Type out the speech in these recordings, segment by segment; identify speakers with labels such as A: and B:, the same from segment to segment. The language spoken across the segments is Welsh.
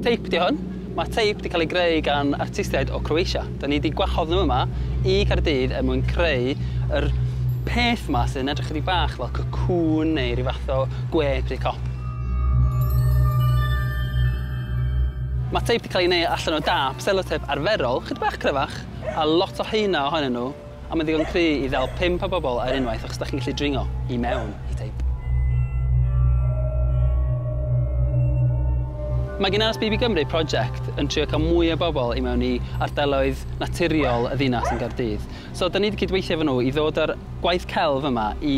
A: teip di hwn. Mae teip wedi cael ei greu gan artistiaid o Croatia. Da ni wedi gwahodd nhw yma i Gaerdydd mwyn creu yr peth yma sy'n edrych ychydig bach fel cocoon neu rhyw fath o gweb neu cop. Mae teip wedi cael ei wneud allan o dap selotip arferol, chydig bach cryfach, a lot o heina ohonyn nhw, a mae'n ddigon cry i ddel 5 o bobl ar unwaith achos da chi'n gallu dringo i mewn i teip. Mae gan Ars BB Gymru project yn trio cael mwy o bobl i mewn i ardaloedd naturiol y ddinas yn Gaerdydd. So, da ni wedi cydweithio efo nhw i ddod â'r gwaith celf yma i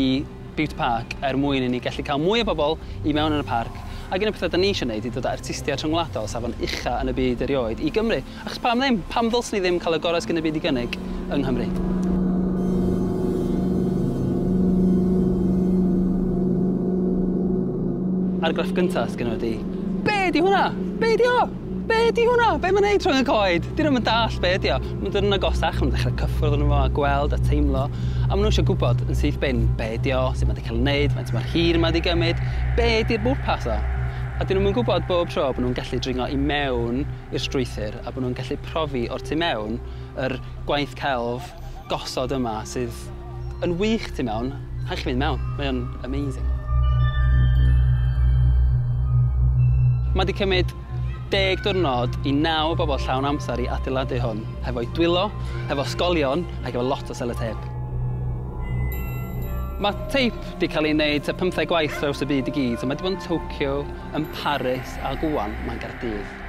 A: Bute Park mwyn i ni gallu cael mwy o bobl i mewn yn y parc. Ac un o'r pethau da ni eisiau gwneud i ddod â artistiaid rhyngwladol safon ucha yn y byd erioed i Gymru. Achos pam ddim? Pam ddylsyn ni ddim cael y gorau sy'n y byd i gynnig yng Nghymru? Argraff gyntaf sgynno di. Be di hwnna? Be di o? Be di hwnna? Be mae'n neud rhwng y coed? Dyn nhw'n dall be di o. Mae'n dod yn agosach, mae'n dechrau cyffwrdd yn efo a gweld a teimlo. A maen nhw eisiau gwybod yn syth bin be di o, sut mae wedi cael ei wneud, faint mae'r hir mae wedi gymryd, be di'r bwrpas o. A dyn nhw'n gwybod bob tro bod nhw'n gallu dringo i mewn i'r strwythur a bod nhw'n gallu profi o'r tu mewn yr gwaith celf gosod yma sydd yn wych tu mewn. Rhaid chi fynd mewn, mae'n amazing. Mae wedi cymryd 10 diwrnod i 9 bobl llawn amser i adeiladu hwn, hefo'i dwylo, hefo sgolion ac efo lot o selotip. Mae teip wedi cael ei wneud 15 gwaith draws y byd i gyd, so mae wedi bod yn Tokyo, yn Paris a Gwan, mae'n Gaerdydd.